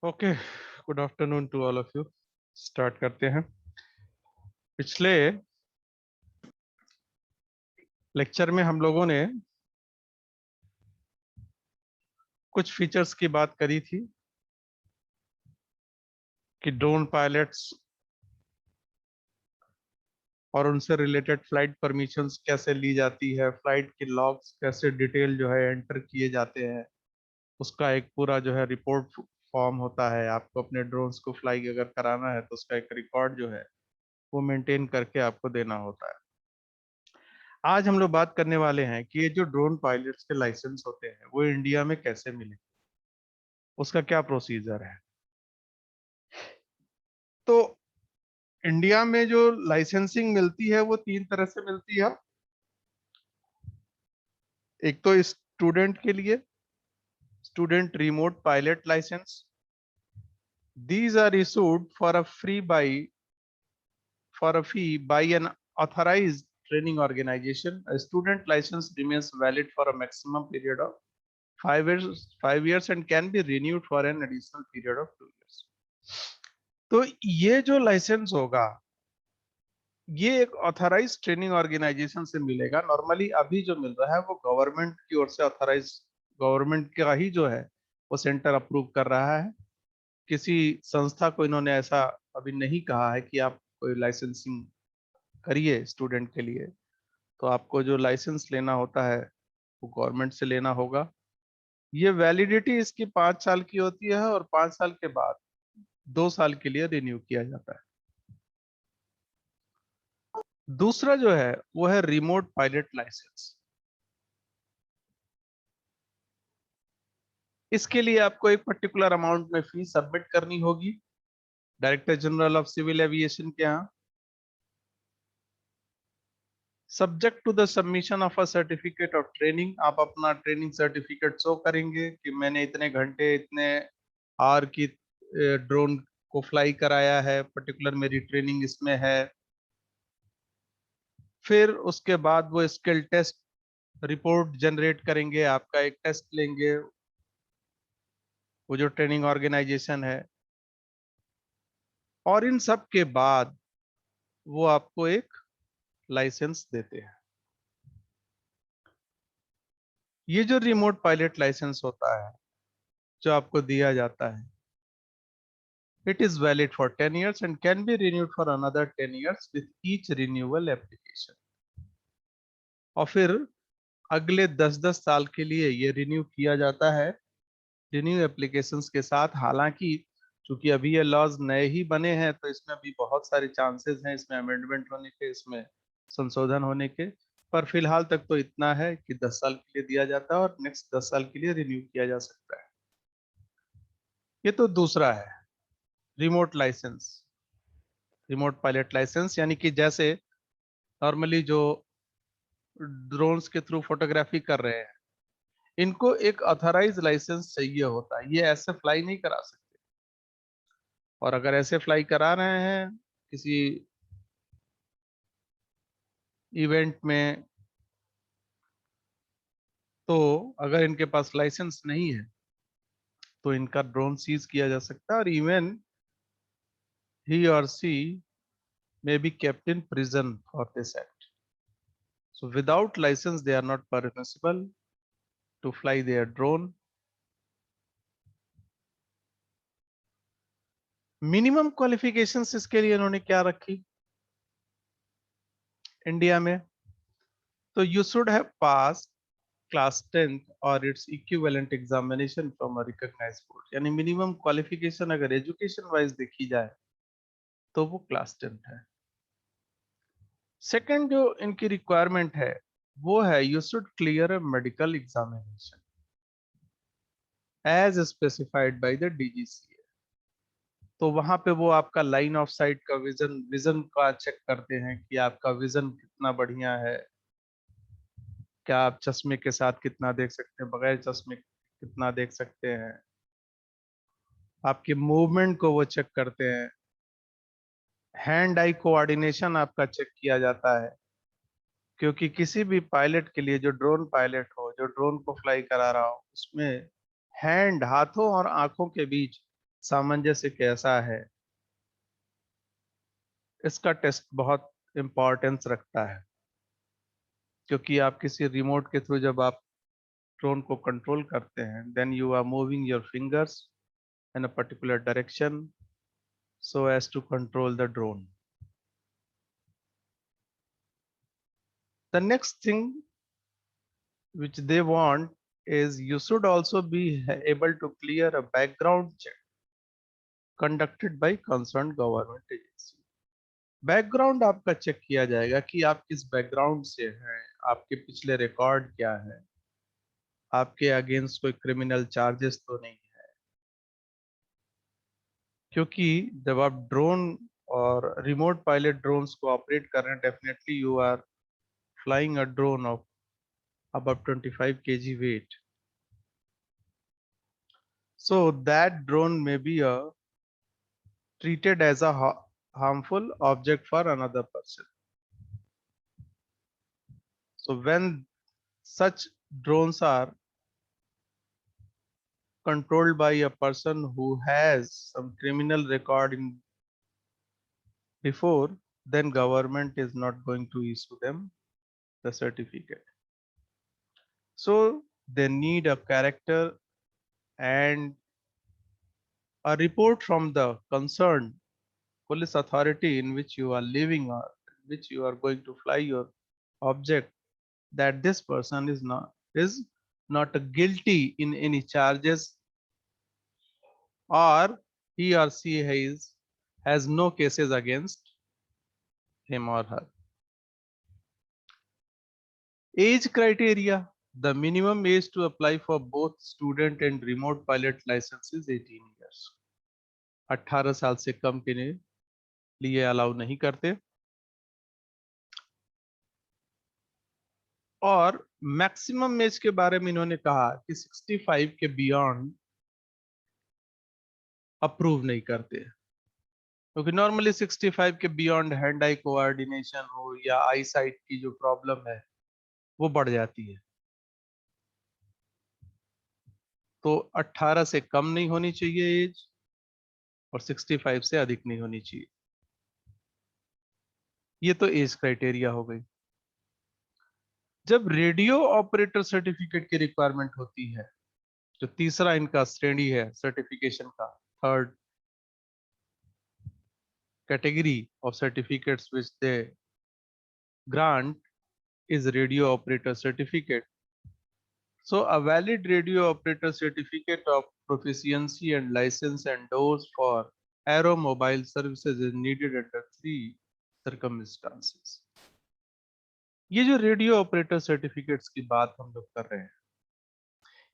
Okay, good afternoon to all of you. Start करते हैं। पिछले लेक्चर में हम लोगों ने कुछ फीचर्स की बात करी थी कि ड्रोन पायलट्स और उनसे रिलेटेड फ्लाइट परमिशंस कैसे ली जाती है, फ्लाइट के लॉग्स कैसे डिटेल जो है एंटर किए जाते हैं। उसका एक पूरा जो है रिपोर्ट फॉर्म होता है। आपको अपने ड्रोन्स को फ्लाई अगर कराना है तो उसका एक रिकॉर्ड जो है वो मेंटेन करके आपको देना होता है। आज हम लोग बात करने वाले हैं कि ये जो ड्रोन पायलट्स के लाइसेंस होते हैं वो इंडिया में कैसे मिले, उसका क्या प्रोसीजर है। तो इंडिया में जो लाइसेंसिंग मिलती है वो तीन तरह से मिलती है। एक तो स्टूडेंट के लिए student remote pilot licence. These are issued for a fee by an authorized training organization. A student license remains valid for a maximum period of 5 years and can be renewed for an additional period of 2 years. तो ये जो licence होगा ये एक authorise training organisation से मिलेगा। Normally अभी जो मिल रहा है वो गवर्नमेंट की ओर से ऑथराइज, गवर्नमेंट का ही जो है वो सेंटर अप्रूव कर रहा है। किसी संस्था को इन्होंने ऐसा अभी नहीं कहा है कि आप कोई लाइसेंसिंग करिए स्टूडेंट के लिए। तो आपको जो लाइसेंस लेना होता है वो गवर्नमेंट से लेना होगा। ये वैलिडिटी इसकी 5 साल की होती है और 5 साल के बाद 2 साल के लिए रिन्यू किया जाता है। दूसरा जो है वो है रिमोट पायलट लाइसेंस। इसके लिए आपको एक पर्टिकुलर अमाउंट में फीस सबमिट करनी होगी director general of civil aviation के यहाँ। Subject to the submission of a certificate of training, आप अपना ट्रेनिंग सर्टिफिकेट शो करेंगे कि मैंने इतने घंटे इतने आवर की ड्रोन को फ्लाई कराया है, पर्टिकुलर मेरी ट्रेनिंग इसमें है। फिर उसके बाद वो स्किल टेस्ट रिपोर्ट जनरेट करेंगे, आपका एक टेस्ट लेंगे वो जो ट्रेनिंग ऑर्गेनाइजेशन है, और इन सब के बाद वो आपको एक लाइसेंस देते हैं। ये जो रिमोट पायलट लाइसेंस होता है जो आपको दिया जाता है, it is valid for 10 years and can be renewed for another 10 years with each renewal application। और फिर अगले 10-10 साल के लिए ये रिन्यू किया जाता है रिन्यू एप्लीकेशंस के साथ। हालांकि चूंकि अभी ये लॉज नए ही बने हैं तो इसमें अभी बहुत सारे चांसेस हैं इसमें अमेंडमेंट होने के, इसमें संशोधन होने के। पर फिलहाल तक तो इतना है कि 10 साल के लिए दिया जाता है और नेक्स्ट 10 साल के लिए रिन्यू किया जा सकता है। ये तो दूसरा है remote licence, remote pilot licence. यानी कि जैसे नॉर्मली जो ड्रोन्स के थ्रू फोटोग्राफी कर रहे हैं इनको एक ऑथराइज लाइसेंस चाहिए होता है, ये ऐसे फ्लाई नहीं करा सकते। और अगर ऐसे फ्लाई करा रहे हैं किसी इवेंट में, तो अगर इनके पास लाइसेंस नहीं है तो इनका ड्रोन सीज किया जा सकता है और इवन ही और सी may be kept in prison for this act. So without license they are not permissible to fly their drone. Minimum qualifications इसके लिए इन्होंने क्या रखी इंडिया में, तो you should have passed class 10th or its equivalent examination from a recognized board। यानी minimum qualification अगर education wise देखी जाए तो वो क्लास 10th है। सेकंड जो इनकी रिक्वायरमेंट है वो है you should clear a medical examination as specified by the DGCA. तो वहां पे वो आपका लाइन ऑफ साइट का विजन विजन का चेक करते हैं कि आपका विजन कितना बढ़िया है, क्या आप चश्मे के साथ कितना देख सकते हैं, बगैर चश्मे कितना देख सकते हैं। आपके मूवमेंट को वो चेक करते हैं। हैंड आई कोऑर्डिनेशन आपका चेक किया जाता है, क्योंकि किसी भी पायलट के लिए जो ड्रोन पायलट हो, जो ड्रोन को फ्लाई करा रहा हो, उसमें हैंड, हाथों और आंखों के बीच सामंजस्य कैसा है, इसका टेस्ट बहुत इंपॉर्टेंस रखता है, क्योंकि आप किसी रिमोट के थ्रू जब आप ड्रोन को कंट्रोल करते हैं, then you are moving your fingers in a particular direction so as to control the drone. The next thing which they want is you should also be able to clear a background check conducted by concerned government agency. Background आपका check किया जाएगा कि आप किस background से हैं, आपके पिछले रिकॉर्ड क्या है, आपके अगेंस्ट कोई क्रिमिनल चार्जेस तो नहीं है, क्योंकि जब आप ड्रोन और रिमोट पायलट ड्रोन्स को ऑपरेट कर रहे हैं, definitely you are flying a drone of above 25 kg weight. So that drone may be treated as a harmful object for another person. So when such drones are controlled by a person who has some criminal record in before, then government is not going to issue them the certificate. So they need a character and a report from the concerned police authority in which you are living or which you are going to fly your object, that this person is not guilty in any charges, or he or she has no cases against him or her. Age criteria: the minimum age to apply for both student and remote pilot license is 18 years. 18 साल से कम के लिए allow नहीं करते, और maximum age के बारे में इन्होंने कहा कि 65 के बियॉन्ड अप्रूव नहीं करते, क्योंकि नॉर्मली 65 के बियॉन्ड हैंड आई कोऑर्डिनेशन हो या आई साइट की जो प्रॉब्लम है वो बढ़ जाती है, तो 18 से कम नहीं होनी चाहिए एज और 65 से अधिक नहीं होनी चाहिए। ये तो एज क्राइटेरिया हो गई। जब रेडियो ऑपरेटर सर्टिफिकेट की रिक्वायरमेंट होती है, जो तीसरा इनका श्रेणी है सर्टिफिकेशन का, third category of certificates which they grant is radio operator certificate. So a valid radio operator certificate of proficiency and license endorsed for aeromobile services is needed under 3 circumstances. ये जो रेडियो ऑपरेटर सर्टिफिकेट्स की बात हम लोग कर रहे हैं,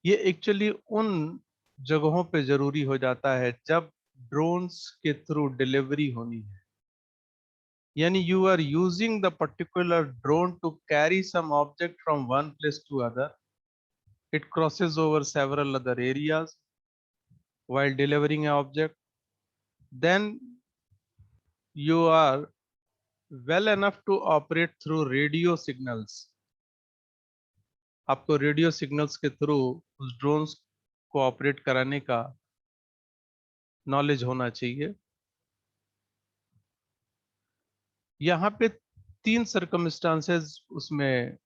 ये एक्चुअली उन जगहों पे जरूरी हो जाता है जब ड्रोन्स के थ्रू डिलीवरी होनी है, यानी you are using the particular drone to carry some object from one place to other. It crosses over several other areas while delivering an object. Then you are well enough to operate through radio signals. आपको radio signals के through उस drones को operate कराने का knowledge होना चाहिए। यहाँ पे 3 सर्कमस्टांसेस उसमें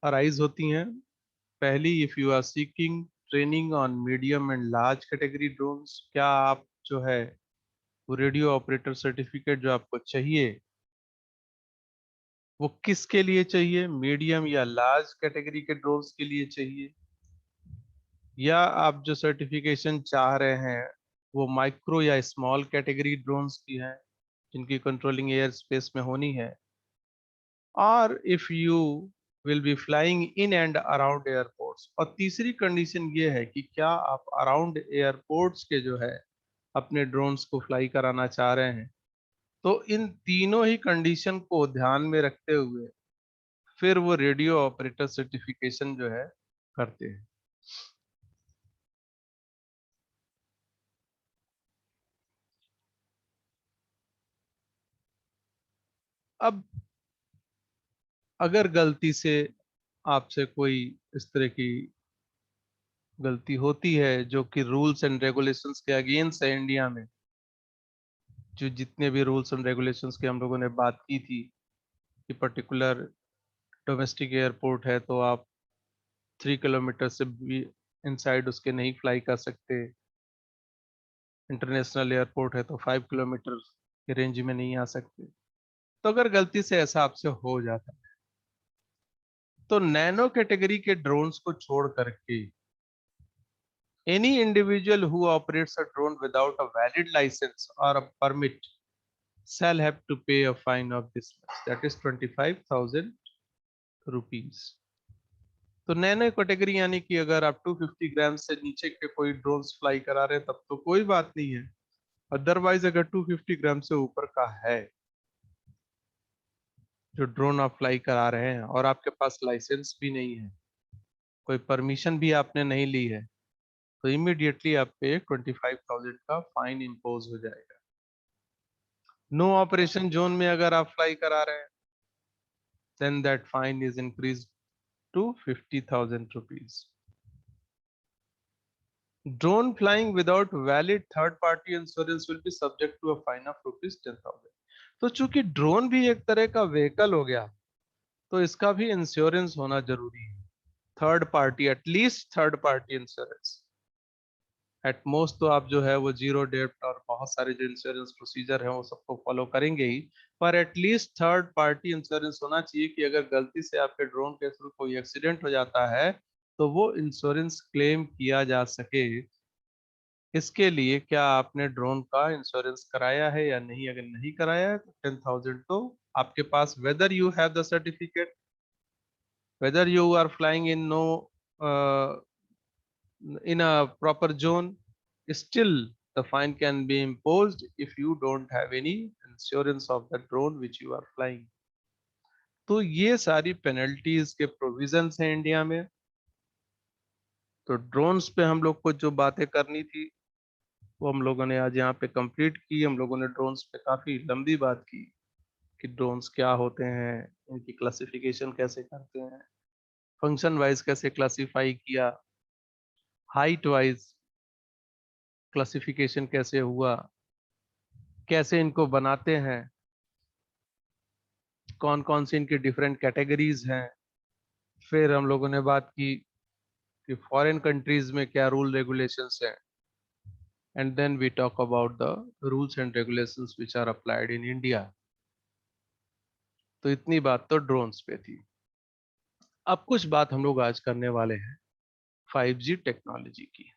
अराइज होती हैं। पहली, if you are seeking training on medium and large category drones, क्या आप जो है वो रेडियो ऑपरेटर सर्टिफिकेट जो आपको चाहिए वो किसके लिए चाहिए, मीडियम या लार्ज कैटेगरी के ड्रोन्स के लिए चाहिए, या आप जो सर्टिफिकेशन चाह रहे हैं वो माइक्रो या स्मॉल कैटेगरी ड्रोन्स की है जिनकी कंट्रोलिंग एयर स्पेस में होनी है, और if you will be flying in and around airports. और तीसरी कंडीशन ये है कि क्या आप अराउंड एयरपोर्ट्स के जो है अपने ड्रोन्स को फ्लाई कराना चाह रहे हैं। तो इन तीनों ही कंडीशन को ध्यान में रखते हुए फिर वो रेडियो ऑपरेटर सर्टिफिकेशन जो है करते हैं। अब अगर गलती से आपसे कोई इस तरह की गलती होती है जो कि रूल्स एंड रेगुलेशंस के अगेंस्ट है इंडिया में। जो जितने भी रूल्स एंड रेगुलेशंस की हम लोगों ने बात की थी कि पर्टिकुलर डोमेस्टिक एयरपोर्ट है तो आप 3 किलोमीटर से भी इनसाइड उसके नहीं फ्लाई कर सकते। इंटरनेशनल एयरपोर्ट है तो 5 किलोमीटर के रेंज में नहीं आ सकते। तो अगर गलती से ऐसा आपसे हो जाता है तो नैनो कैटेगरी के ड्रोन्स को छोड़ करके any individual who operates a drone without a valid license or a permit shall have to pay a fine of this much, that is 25,000 rupees। तो नैनो कैटेगरी यानी कि अगर आप 250 ग्राम से नीचे के कोई ड्रोन्स फ्लाई करा रहे हैं तब तो कोई बात नहीं है। अदरवाइज अगर 250 ग्राम से ऊपर का है जो ड्रोन आप फ्लाई करा रहे हैं और आपके पास लाइसेंस भी नहीं है, कोई परमिशन भी आपने नहीं ली है, तो इमीडिएटली आप पे 25,000 का फाइन इम्पोज हो जाएगा। नो ऑपरेशन जोन में अगर आप फ्लाई करा रहे हैं then that fine is increased to 50,000 rupees। Drone flying without valid third party insurance will be subject to a fine of rupees 10,000। तो चूंकि ड्रोन भी एक तरह का व्हीकल हो गया तो इसका भी इंश्योरेंस होना जरूरी है। Third party, at least third party insurance. At most तो आप जो है वो जीरो डेप्ट और बहुत सारे जो इंश्योरेंस प्रोसीजर है वो सबको फॉलो करेंगे ही, पर एटलीस्ट थर्ड पार्टी इंश्योरेंस होना चाहिए कि अगर गलती से आपके ड्रोन के थ्रू कोई एक्सीडेंट हो जाता है तो वो इंश्योरेंस क्लेम किया जा सके। इसके लिए क्या आपने ड्रोन का इंश्योरेंस कराया है या नहीं? अगर नहीं कराया है तो 10,000 तो आपके पास, whether you have the certificate, whether you are flying in no in a proper zone, still the fine can be imposed if you don't have any insurance of the drone which you are flying। तो ये सारी penalties के provisions हैं India में। तो drones पे हम लोग को जो बातें करनी थी वो हम लोगों ने आज यहाँ पे कंप्लीट की। हम लोगों ने ड्रोन्स पे काफी लंबी बात की कि ड्रोन्स क्या होते हैं, इनकी क्लासिफिकेशन कैसे करते हैं, फंक्शन वाइज कैसे क्लासिफाई किया, हाइट वाइज क्लासिफिकेशन कैसे हुआ, कैसे इनको बनाते हैं, कौन कौन सी इनकी डिफरेंट कैटेगरीज हैं। फिर हम लोगों ने बात की कि फॉरेन कंट्रीज में क्या रूल रेगुलेशंस हैं, and then we talk about the rules and regulations which are applied in India. तो इतनी बात तो ड्रोन्स पे थी। अब कुछ बात हम लोग आज करने वाले हैं 5G टेक्नोलॉजी की।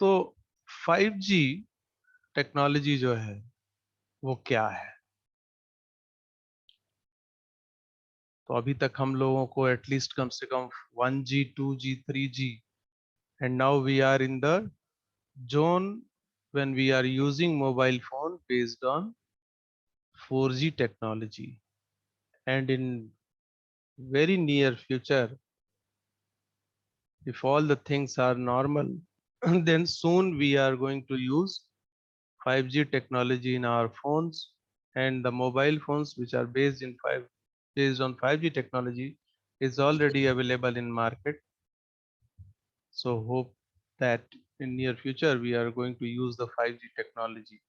तो 5G टेक्नोलॉजी जो है वो क्या है? तो अभी तक हम लोगों को एटलीस्ट कम से कम 1G 2G 3G and now we are in the zone when we are using mobile phone based on 4G technology, and in very near future, if all the things are normal, then soon we are going to use 5G technology in our phones, and the mobile phones which are based on 5G technology is already available in market. So hope that in near future we are going to use the 5G technology.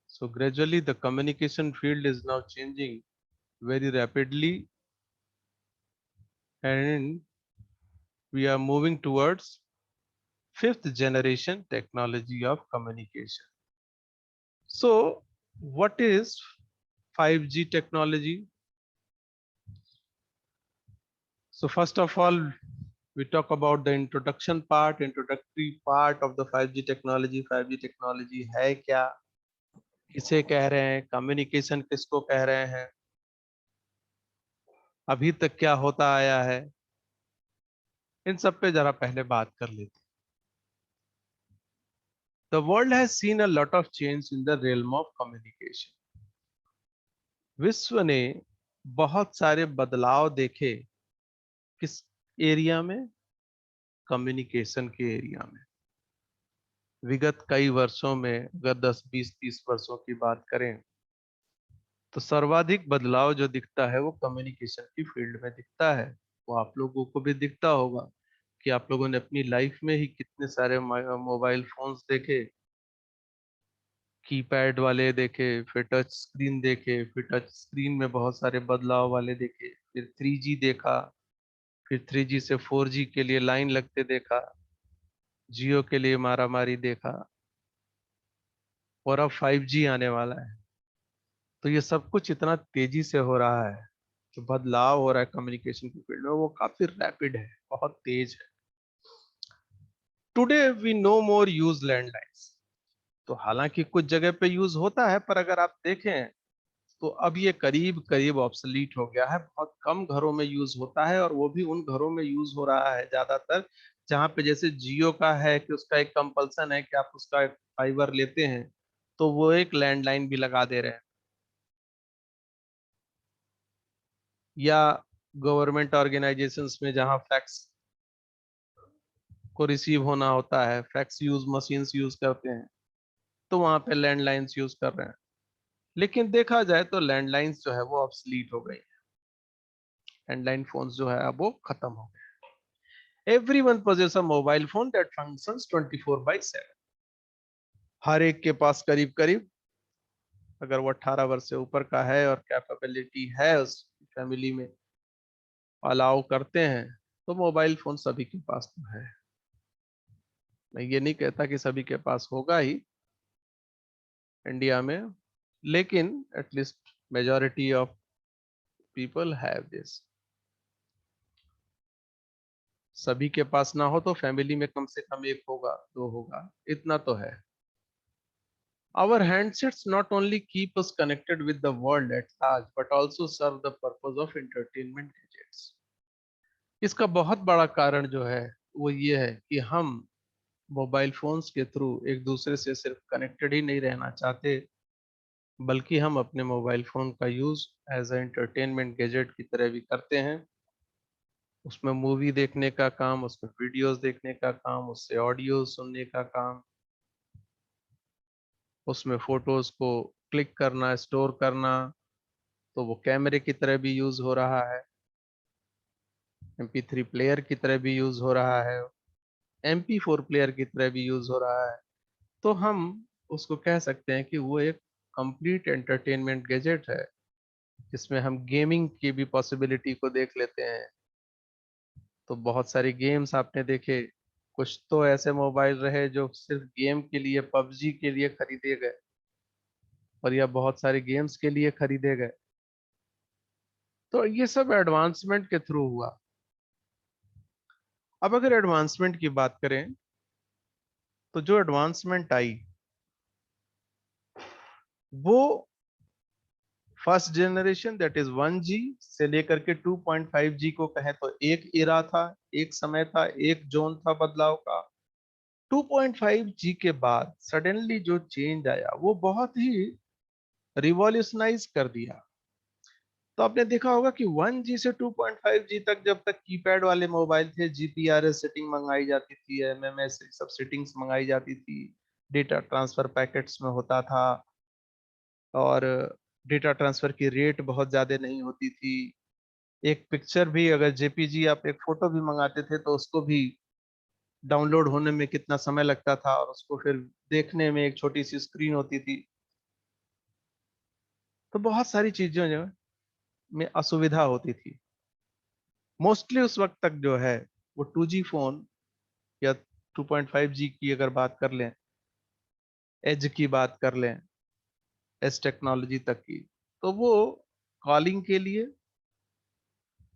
So gradually the communication field is now changing very rapidly, and we are moving towards fifth generation technology of communication. So, what is 5G technology? So, first of all, we talk about the introductory part of the 5G technology. 5G technology है क्या, किसे कह रहे हैं, communication किसको कह रहे हैं, अभी तक क्या होता आया है, इन सब पे जरा पहले बात कर लेते हैं. The world has seen a lot of change in the realm of communication. विश्व ने बहुत सारे बदलाव देखे किस एरिया में, कम्युनिकेशन के एरिया में. विगत कई वर्षों में अगर 10, 20, 30 वर्षों की बात करें तो सर्वाधिक बदलाव जो दिखता है वो कम्युनिकेशन की फील्ड में दिखता है. वो आप लोगों को भी दिखता होगा कि आप लोगों ने अपनी लाइफ में ही कितने सारे मोबाइल फोन्स देखे, कीपैड वाले देखे, फिर टच स्क्रीन देखे, फिर टच स्क्रीन में बहुत सारे बदलाव वाले देखे, फिर 3G देखा, फिर 3G से 4G के लिए लाइन लगते देखा, जियो के लिए मारामारी देखा, और अब 5G आने वाला है. तो ये सब कुछ इतना तेजी से हो रहा है, जो बदलाव हो रहा है कम्युनिकेशन की फील्ड में वो काफी रैपिड है, बहुत तेज है. Today we no more use landlines. तो हालांकि कुछ जगह पे यूज होता है, पर अगर आप देखें तो अब ये करीब करीब ऑब्सलीट हो गया है. बहुत कम घरों में यूज होता है, और वो भी उन घरों में यूज हो रहा है ज्यादातर जहाँ पे जैसे जियो का है कि उसका एक कंपल्सन है कि आप उसका फाइबर लेते हैं तो वो एक लैंडलाइन भी लगा दे रहे हैं. या गवर्नमेंट ऑर्गेनाइजेशंस में जहाँ फैक्स को रिसीव होना होता है, फैक्स यूज मशीन्स यूज करते हैं, तो वहां पे लैंडलाइंस यूज कर रहे हैं. लेकिन देखा जाए तो लैंडलाइंस जो है वो ऑब्सलीट हो गई. लैंडलाइन फोन्स जो है अब वो खत्म हो गए. Everyone possess a mobile phone that functions 24/7. हर एक के पास करीब करीब, अगर वो 18 वर्ष से ऊपर का है और कैपेबिलिटी है उस फैमिली में, अलाउ करते हैं, तो मोबाइल फोन सभी के पास तो है. मैं ये नहीं कहता कि सभी के पास होगा ही इंडिया में, लेकिन at least majority of people have this. सभी के पास ना हो तो फैमिली में कम से कम एक होगा, दो होगा, इतना तो है. Our handsets not only keep us connected with the world at large, but also serve the purpose of entertainment gadgets. इसका बहुत बड़ा कारण जो है वो ये है कि हम मोबाइल फोन्स के थ्रू एक दूसरे से सिर्फ कनेक्टेड ही नहीं रहना चाहते, बल्कि हम अपने मोबाइल फोन का use as a entertainment gadget की तरह भी करते हैं. उसमें मूवी देखने का काम, उसमें वीडियोस देखने का काम, उससे ऑडियो सुनने का काम, उसमें फोटोज को क्लिक करना, स्टोर करना, तो वो कैमरे की तरह भी यूज हो रहा है, MP3 प्लेयर की तरह भी यूज हो रहा है, MP4 प्लेयर की तरह भी यूज हो रहा है. तो हम उसको कह सकते हैं कि वो एक कंप्लीट एंटरटेनमेंट गैजेट है, जिसमें हम गेमिंग की भी पॉसिबिलिटी को देख लेते हैं. तो बहुत सारी गेम्स आपने देखे, कुछ तो ऐसे मोबाइल रहे जो सिर्फ गेम के लिए, पबजी के लिए खरीदे गए, और या बहुत सारे गेम्स के लिए खरीदे गए. तो ये सब एडवांसमेंट के थ्रू हुआ. अब अगर एडवांसमेंट की बात करें तो जो एडवांसमेंट आई वो first generation that is 1G से लेकर के 2.5G को कहें तो एक इरा था, एक समय था, एक जोन था बदलाव का. 2.5G के बाद सडनली जो चेंज आया वो बहुत ही रिवॉल्यूशनाइज कर दिया. तो आपने देखा होगा कि 1G से 2.5G तक, जब तक कीपैड वाले मोबाइल थे, GPRS सेटिंग मंगाई जाती थी, MMS सब सेटिंग्स मंगाई जाती थी, डेटा ट्रांसफर पैकेट्स में होता था, और डेटा ट्रांसफर की रेट बहुत ज्यादा नहीं होती थी. एक पिक्चर भी, अगर JPG आप एक फोटो भी मंगाते थे तो उसको भी डाउनलोड होने में कितना समय लगता था, और उसको फिर देखने में एक छोटी सी स्क्रीन होती थी. तो बहुत सारी चीजों जो में असुविधा होती थी. मोस्टली उस वक्त तक जो है वो 2G फोन या 2.5G की अगर बात कर लें, एज की बात कर लें, एज टेक्नोलॉजी तक की, तो वो कॉलिंग के लिए,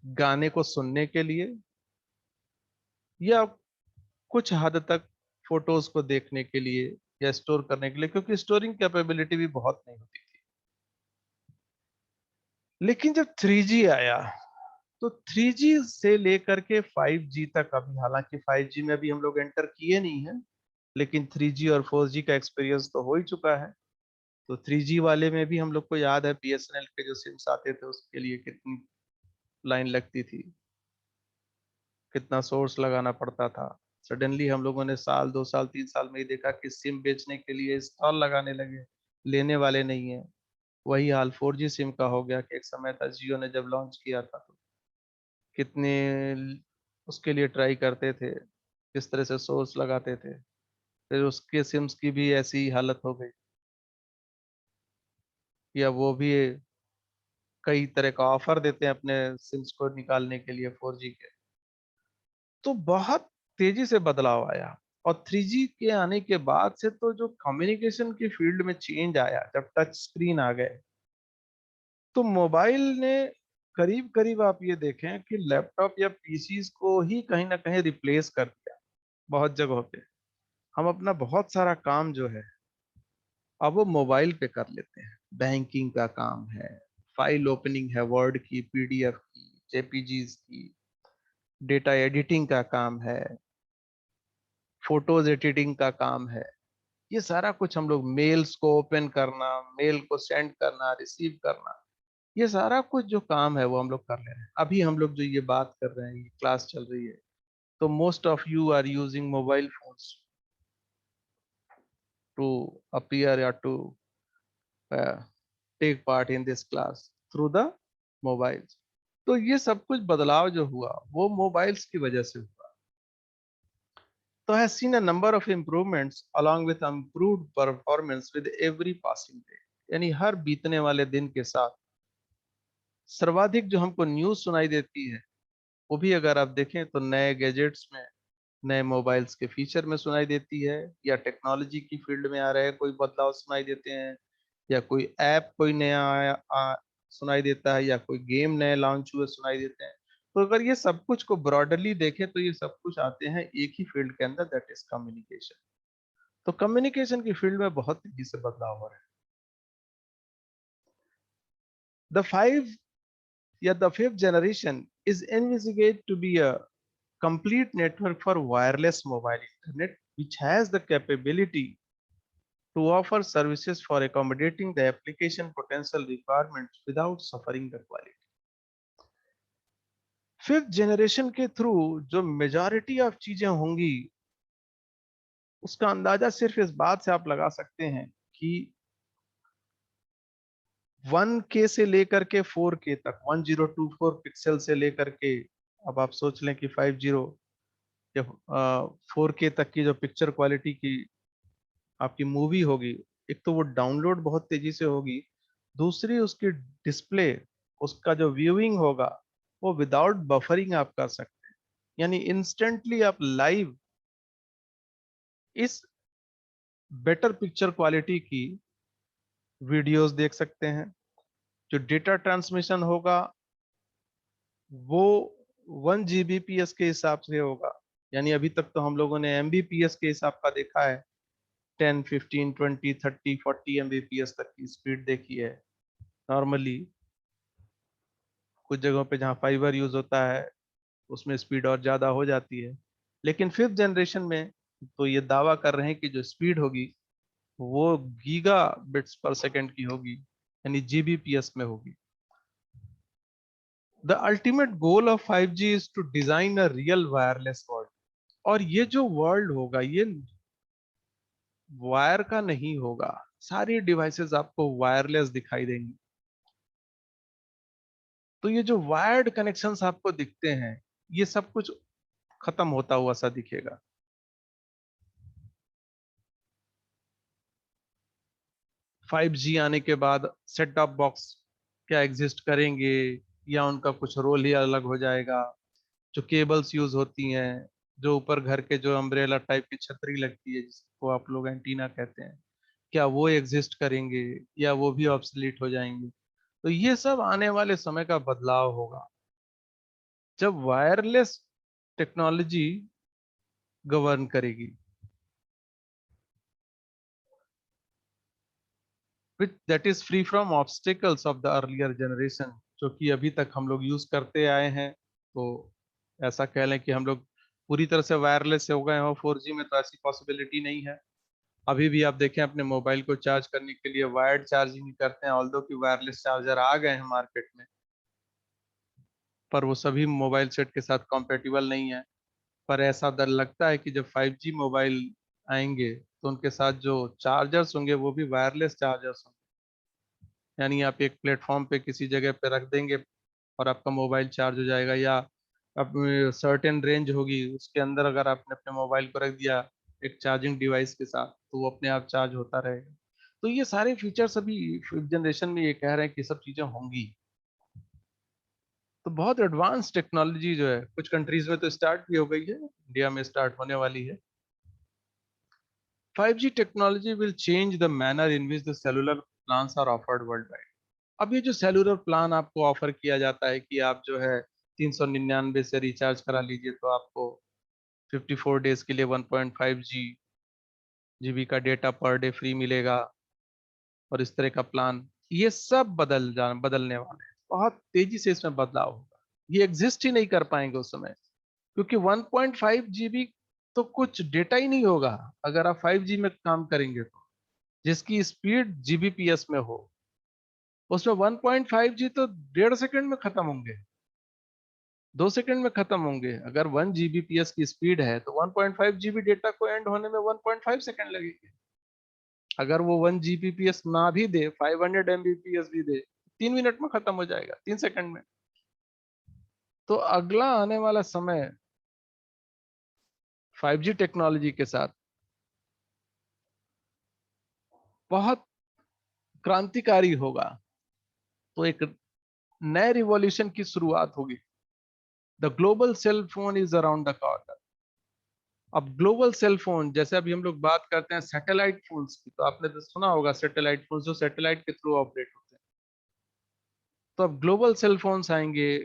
गाने को सुनने के लिए, या कुछ हद तक फोटोज को देखने के लिए या स्टोर करने के लिए, क्योंकि स्टोरिंग कैपेबिलिटी भी बहुत नहीं होती थी। लेकिन जब 3G आया, तो 3G से लेकर के 5G तक, अभी हालांकि 5G में अभी हम लोग एंटर किए नहीं है, लेकिन 3G और 4G का एक्सपीरियंस तो हो ही चुका है। तो 3G वाले में भी हम लोग को याद है BSNL के जो सिम्स आते थे उसके लिए कितनी लाइन लगती थी, कितना सोर्स लगाना पड़ता था। सडनली हम लोगों ने साल 2 साल 3 साल में ही देखा कि सिम बेचने के लिए स्टॉल लगाने लगे, लेने वाले नहीं है। वही हाल 4G सिम का हो गया कि एक समय था जियो ने जब लॉन्च किया था तो कितने उसके लिए ट्राई करते थे, किस तरह से सोर्स लगाते थे, फिर उसके सिम्स की भी ऐसी हालत हो गई, या वो भी कई तरह का ऑफर देते हैं अपने सिम्स को निकालने के लिए 4G के। तो बहुत तेजी से बदलाव आया। और 3G के आने के बाद से तो जो कम्युनिकेशन की फील्ड में चेंज आया, जब टच स्क्रीन आ गए, तो मोबाइल ने करीब करीब आप ये देखें कि लैपटॉप या पीसीज को ही कहीं ना कहीं रिप्लेस कर दिया बहुत जगहों पे। हम अपना बहुत सारा काम जो है अब वो मोबाइल पे कर लेते हैं। बैंकिंग का काम है, फाइल ओपनिंग है, वर्ड की, पीडीएफ की, जेपीजीज की, डेटा एडिटिंग का काम है, फोटोज एडिटिंग का काम है। ये सारा कुछ हम लोग, मेल्स को ओपन करना, मेल को सेंड करना, रिसीव करना, ये सारा कुछ जो काम है वो हम लोग कर रहे हैं। अभी हम लोग जो ये बात कर रहे हैं, ये क्लास चल रही है, तो most of you are using mobile phones to appear या to take part in this class through the mobiles. तो ये सब कुछ बदलाव जो हुआ वो मोबाइल्स की वजह से हुआ। तो has seen a number of improvements along with improved performance with every passing day। यानी हर बीतने वाले दिन के साथ सर्वाधिक जो हमको न्यूज सुनाई देती है, वो भी अगर आप देखें तो नए गैजेट्स में, नए मोबाइल्स के फीचर में सुनाई देती है, या टेक्नोलॉजी की फील्ड में आ रहे कोई बदलाव सुनाई देते हैं, या कोई ऐप कोई नया सुनाई देता है, या कोई गेम नए लॉन्च हुए सुनाई देते हैं। तो अगर ये सब कुछ को ब्रॉडली देखें तो ये सब कुछ आते हैं एक ही फील्ड के अंदर, दैट इज कम्युनिकेशन। तो कम्युनिकेशन की फील्ड में बहुत तेजी से बदलाव हो रहा है। द फाइव या the fifth generation is envisaged to be a complete network for wireless mobile internet which has the capability to offer services for accommodating the application potential requirements without suffering the quality। Fifth generation के through जो majority of चीजें होंगी, उसका अंदाजा सिर्फ इस बात से आप लगा सकते हैं कि 1K से लेकर के 4K तक, 1024 पिक्सल से लेकर के, अब आप सोच लें कि 50 या 4K तक की जो पिक्चर क्वालिटी की आपकी मूवी होगी, एक तो वो डाउनलोड बहुत तेजी से होगी, दूसरी उसकी डिस्प्ले, उसका जो व्यूइंग होगा वो विदाउट बफरिंग आप कर सकते हैं। यानी इंस्टेंटली आप लाइव इस बेटर पिक्चर क्वालिटी की वीडियोस देख सकते हैं। जो डेटा ट्रांसमिशन होगा वो 1 Gbps के हिसाब से होगा। यानी अभी तक तो हम लोगों ने MBPS के हिसाब का देखा है, 10, 15, 20, 30, 40 MBPS तक की स्पीड देखी है नॉर्मली। कुछ जगहों पे जहाँ फाइबर यूज होता है उसमें स्पीड और ज्यादा हो जाती है। लेकिन फिफ्थ जनरेशन में तो ये दावा कर रहे हैं कि जो स्पीड होगी वो गीगा बिट्स पर सेकंड की होगी, यानी Gbps में होगी। The ultimate goal of 5G is to design a real wireless world. और ये जो वर्ल्ड होगा ये वायर का नहीं होगा, सारी डिवाइसेस आपको वायरलेस दिखाई देंगी। तो ये जो वायर्ड कनेक्शंस आपको दिखते हैं, ये सब कुछ खत्म होता हुआ सा दिखेगा। 5G आने के बाद सेट टॉप बॉक्स क्या एग्जिस्ट करेंगे, या उनका कुछ रोल ही अलग हो जाएगा, जो केबल्स यूज होती हैं, जो ऊपर घर के जो अम्ब्रेला टाइप की छतरी लगती है जिसको आप लोग एंटीना कहते हैं, क्या वो एग्जिस्ट करेंगे या वो भी ऑब्सलीट हो जाएंगे? तो ये सब आने वाले समय का बदलाव होगा जब वायरलेस टेक्नोलॉजी गवर्न करेगी, which that is free from obstacles of the earlier generation, जो कि अभी तक हम लोग यूज करते आए हैं। तो ऐसा कह लें कि हम लोग पूरी तरह से वायरलेस हो गए हो 4G में, तो ऐसी पॉसिबिलिटी नहीं है। अभी भी आप देखें, अपने मोबाइल को चार्ज करने के लिए वायर्ड चार्जिंग करते हैं, ऑल्दो कि वायरलेस चार्जर आ गए हैं मार्केट में, पर वो सभी मोबाइल सेट के साथ कॉम्पेटिबल नहीं है। पर ऐसा डर लगता है कि जब 5G मोबाइल आएंगे तो उनके साथ जो चार्जर्स होंगे वो भी वायरलेस चार्जर्स होंगे, यानी आप एक प्लेटफॉर्म पे किसी जगह पे रख देंगे और आपका मोबाइल चार्ज हो जाएगा, या अब सर्टेन रेंज होगी उसके अंदर अगर आपने अपने मोबाइल को रख दिया एक चार्जिंग डिवाइस के साथ, तो वो अपने आप चार्ज होता रहेगा। तो ये सारे फीचर्स अभी फिफ्थ जनरेशन में ये कह रहे हैं कि सब चीजें होंगी। तो बहुत एडवांस टेक्नोलॉजी जो है कुछ कंट्रीज में तो स्टार्ट भी हो गई है, इंडिया में स्टार्ट होने वाली है। 5G technology will change the manner in which the cellular plans are offered worldwide. अब ये जो सेलुलर प्लान आपको ऑफर किया जाता है कि आप जो है 399 से रिचार्ज करा लीजिए तो आपको 54 डेज के लिए 1.5 जीबी का डेटा पर डे फ्री मिलेगा, और इस तरह का प्लान, ये सब बदलने वाले हैं। बहुत तेजी से इसमें बदलाव होगा, ये एग्जिस्ट ही नहीं कर पाएंगे उस समय, क्योंकि 1.5 जीबी तो कुछ डेटा ही नहीं होगा अगर आप 5G में काम करेंगे तो, जिसकी स्पीड जीबीपीएस में हो, उसमें 1.5G तो 1.5 सेकंड में खत्म होंगे, 2 सेकंड में खत्म होंगे। अगर 1 जीबीपीएस की स्पीड है तो 1.5 जीबी डेटा को एंड होने में 1.5 सेकंड लगेंगे। अगर वो 1 जीबीपीएस ना भी दे, 500 MBPS भी दे, 3 मिनट में खत्म हो जाएगा, 3 सेकंड में। तो अगला आने वाला समय 5G टेक्नोलॉजी के साथ बहुत क्रांतिकारी होगा। तो एक नए रिवॉल्यूशन की शुरुआत होगी। The global cell phone is around the corner. अब ग्लोबल सेल फोन, जैसे अभी हम लोग बात करते हैं सैटेलाइट फोन्स की, तो आपने तो सुना होगा सैटेलाइट फोन जो सैटेलाइट के थ्रू ऑपरेट होते हैं। तो अब ग्लोबल सेल फोन्स आएंगे,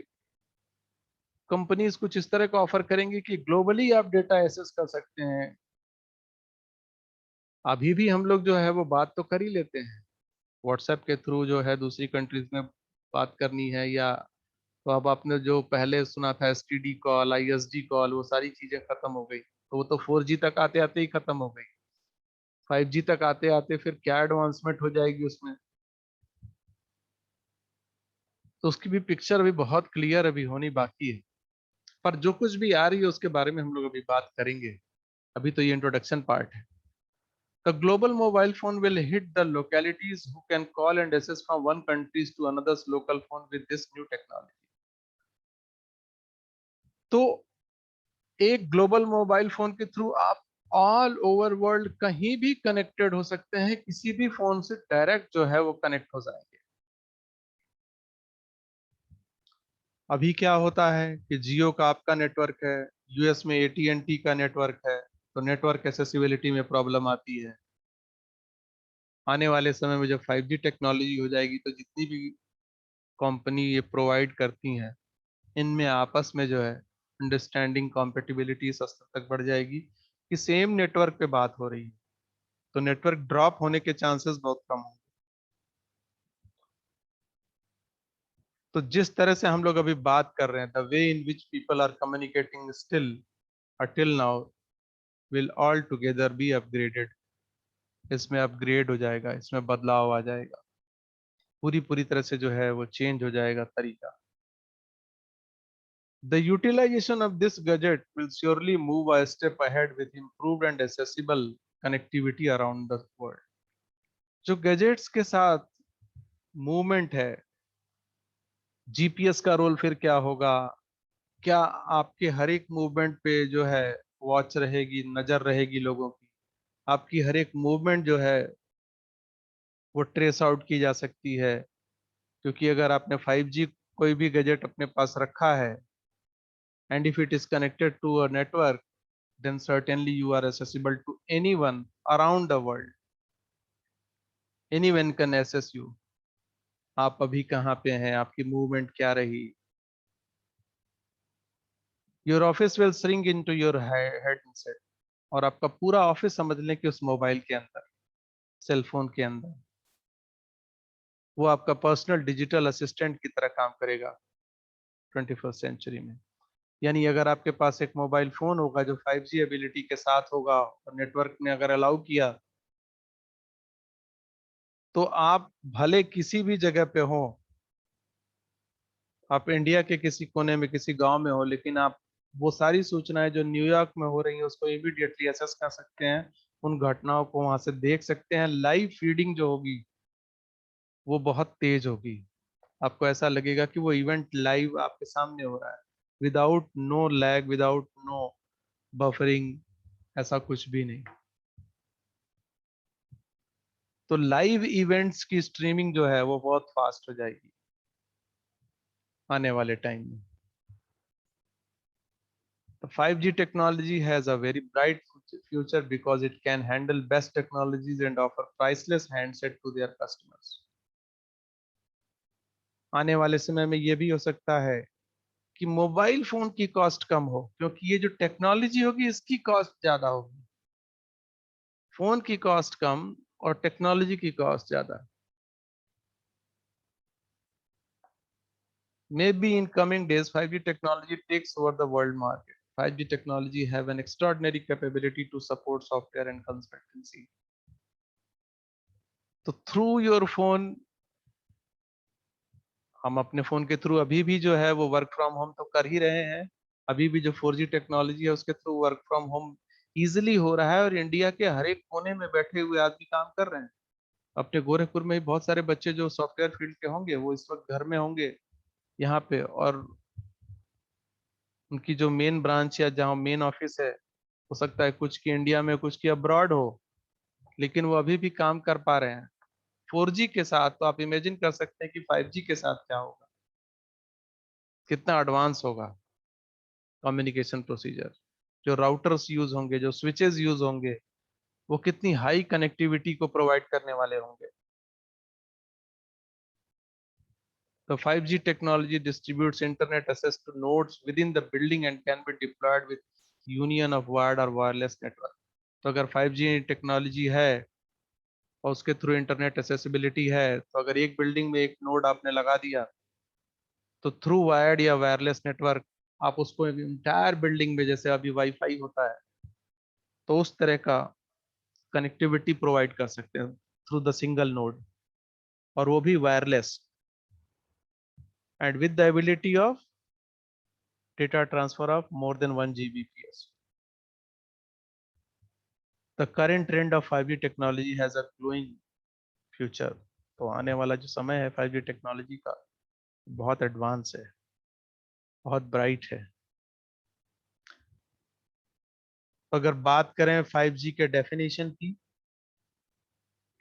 कंपनीज कुछ इस तरह का ऑफर करेंगी कि ग्लोबली आप डेटा एक्सेस कर सकते हैं। अभी भी हम लोग जो है वो बात तो कर ही लेते हैं व्हाट्सएप के थ्रू, जो है दूसरी कंट्रीज में बात करनी है, या तो अब आपने जो पहले सुना था एसटीडी कॉल, आईएसडी कॉल, वो सारी चीजें खत्म हो गई, तो वो तो 4G तक आते आते ही खत्म हो गई। 5G तक आते आते फिर क्या एडवांसमेंट हो जाएगी उसमें, तो उसकी भी पिक्चर अभी बहुत क्लियर अभी होनी बाकी है। पर जो कुछ भी आ रही है उसके बारे में हम लोग अभी बात करेंगे, अभी तो ये इंट्रोडक्शन पार्ट है। The global mobile phone will hit the localities who can call and access from one country to another's local phone with this new technology. तो एक ग्लोबल मोबाइल फोन के थ्रू आप ऑल ओवर वर्ल्ड कहीं भी connected हो सकते हैं, किसी भी फोन से डायरेक्ट जो है वो कनेक्ट हो जाएंगे। अभी क्या होता है कि जियो का आपका नेटवर्क है, यूएस में एटीएनटी का नेटवर्क है, तो नेटवर्क एसेसिबिलिटी में प्रॉब्लम आती है। आने वाले समय में जब 5G टेक्नोलॉजी हो जाएगी तो जितनी भी कंपनी ये प्रोवाइड करती हैं, इनमें आपस में जो है अंडरस्टैंडिंग कॉम्पेटिबिलिटी इस स्तर तक बढ़ जाएगी कि सेम नेटवर्क पे बात हो रही है, तो नेटवर्क ड्रॉप होने के चांसेस बहुत कम होंगे। तो जिस तरह से हम लोग अभी बात कर रहे हैं, the way in which people are communicating still till now will all together be upgraded. इसमें अपग्रेड हो जाएगा, इसमें बदलाव आ जाएगा, पूरी पूरी तरह से जो है वो चेंज हो जाएगा तरीका। The utilization of this gadget will surely move a step ahead with improved and accessible connectivity around the world. जो गैजेट्स के साथ मूवमेंट है, जीपीएस का रोल फिर क्या होगा? क्या आपके हर एक मूवमेंट पे जो है वॉच रहेगी, नजर रहेगी लोगों की, आपकी हर एक मूवमेंट जो है वो ट्रेस आउट की जा सकती है? क्योंकि अगर आपने 5G कोई भी गैजेट अपने पास रखा है and if it is connected to a network, then certainly you are accessible to anyone around the world. Anyone can access you. आप अभी कहाँ पे हैं, आपकी मूवमेंट क्या रही. Your office will shrink into your headset. और आपका पूरा ऑफिस समझ लें कि उस मोबाइल के अंदर, सेल फोन के अंदर, वो आपका पर्सनल डिजिटल असिस्टेंट की तरह काम करेगा 21st सेंचुरी में. यानी अगर आपके पास एक मोबाइल फोन होगा जो 5G एबिलिटी के साथ होगा और नेटवर्क ने अगर अलाउ किया, तो आप भले किसी भी जगह पे हो, आप इंडिया के किसी कोने में किसी गांव में हो, लेकिन आप वो सारी सूचनाएं जो न्यूयॉर्क में हो रही हैं उसको इमीडिएटली एक्सेस कर सकते हैं, उन घटनाओं को वहां से देख सकते हैं. लाइव फीडिंग जो होगी वो बहुत तेज होगी. आपको ऐसा लगेगा कि वो इवेंट लाइव आपके सामने हो रहा है, without no lag, without no buffering, ऐसा कुछ भी नहीं. तो लाइव इवेंट्स की स्ट्रीमिंग जो है वो बहुत फास्ट हो जाएगी आने वाले टाइम में. The 5G technology has a very bright future because it can handle best technologies and offer priceless handset to their customers. आने वाले समय में ये भी हो सकता है कि मोबाइल फोन की कॉस्ट कम हो, क्योंकि ये जो टेक्नोलॉजी होगी इसकी कॉस्ट ज्यादा होगी. फोन की कॉस्ट कम और टेक्नोलॉजी की कॉस्ट ज्यादा. Maybe in coming days, 5G technology takes over the world market. 5G technology have an extraordinary capability to support software and consultancy. तो थ्रू योर फोन, हम अपने फोन के थ्रू अभी भी जो है वो वर्क फ्रॉम होम तो कर ही रहे हैं. अभी भी जो 4G टेक्नोलॉजी है उसके through work from home easily हो रहा है और इंडिया के हर एक कोने में बैठे हुए आदमी काम कर रहे हैं. अपने गोरखपुर में भी बहुत सारे बच्चे जो सॉफ्टवेयर फील्ड के होंगे वो इस वक्त घर में होंगे यहाँ पे, और उनकी जो मेन ब्रांच या जहाँ मेन ऑफिस है, हो सकता है कुछ की इंडिया में कुछ की अब्रॉड हो, लेकिन वो अभी भी काम कर पा रहे हैं 4G के साथ. तो आप इमेजिन कर सकते हैं कि 5G के साथ क्या होगा, कितना एडवांस होगा कम्युनिकेशन प्रोसीजर. जो राउटर्स यूज होंगे, जो स्विचेस यूज होंगे, वो कितनी हाई कनेक्टिविटी को प्रोवाइड करने वाले होंगे. The 5G technology distributes internet access to nodes within the building and can be deployed with union of wired or wireless network. तो अगर 5G टेक्नोलॉजी है और उसके थ्रू इंटरनेट एसेसिबिलिटी है, तो अगर एक बिल्डिंग में एक नोड आपने लगा दिया, तो थ्रू वायर्ड या वायरलेस नेटवर्क आप उसको इंटायर बिल्डिंग में, जैसे अभी वाईफाई होता है, तो उस तरह का कनेक्टिविटी प्रोवाइड कर सकते हैं थ्रू द सिंगल नोड, और वो भी wireless and with the ability of data transfer of more than 1 Gbps. The current trend of 5G technology has a glowing future. तो आने वाला जो समय है 5G टेक्नोलॉजी का बहुत एडवांस है, बहुत ब्राइट है. तो अगर बात करें 5G के डेफिनेशन की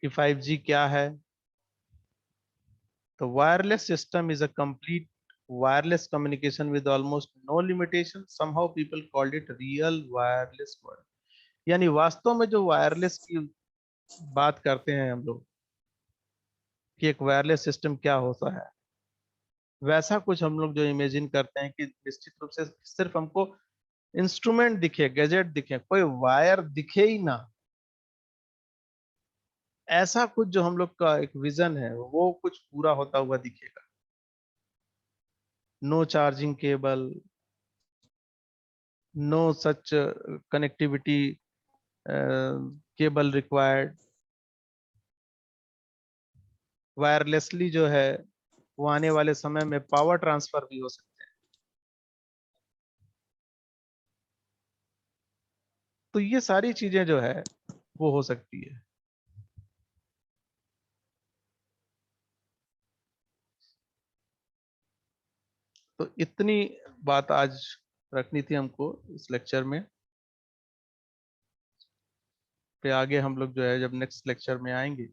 कि 5G क्या है, तो wireless system is a complete wireless communication with almost no limitation. Somehow people called it real wireless world. यानी वास्तव में जो वायरलेस की बात करते हैं हम लोग कि एक वायरलेस सिस्टम क्या होता है, वैसा कुछ हम लोग जो इमेजिन करते हैं कि निश्चित रूप से सिर्फ हमको इंस्ट्रूमेंट दिखे, गैजेट दिखे, कोई वायर दिखे ही ना, ऐसा कुछ जो हम लोग का एक विजन है वो कुछ पूरा होता हुआ दिखेगा. No charging cable, no such connectivity cable required. Wirelessly जो है वो आने वाले समय में पावर ट्रांसफर भी हो सकते हैं. तो ये सारी चीजें जो है वो हो सकती है. तो इतनी बात आज रखनी थी हमको इस लेक्चर में. फिर आगे हम लोग जो है जब नेक्स्ट लेक्चर में आएंगे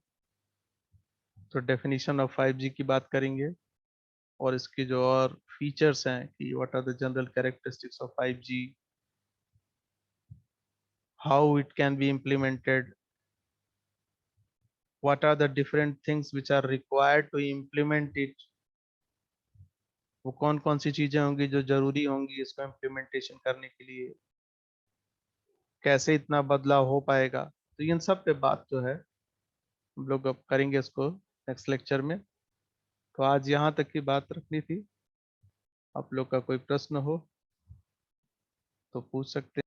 तो डेफिनेशन ऑफ 5G की बात करेंगे और इसकी जो और फीचर्स हैं कि what are the general characteristics of 5G, how it can be implemented, what are the different things which are required to implement it, वो कौन कौन सी चीजें होंगी जो जरूरी होंगी इसको इम्प्लीमेंटेशन करने के लिए, कैसे इतना बदलाव हो पाएगा। तो इन सब पे बात जो है हम लोग अब करेंगे इसको नेक्स्ट लेक्चर में। तो आज यहाँ तक की बात रखनी थी। आप लोग का कोई प्रश्न हो तो पूछ सकते हैं।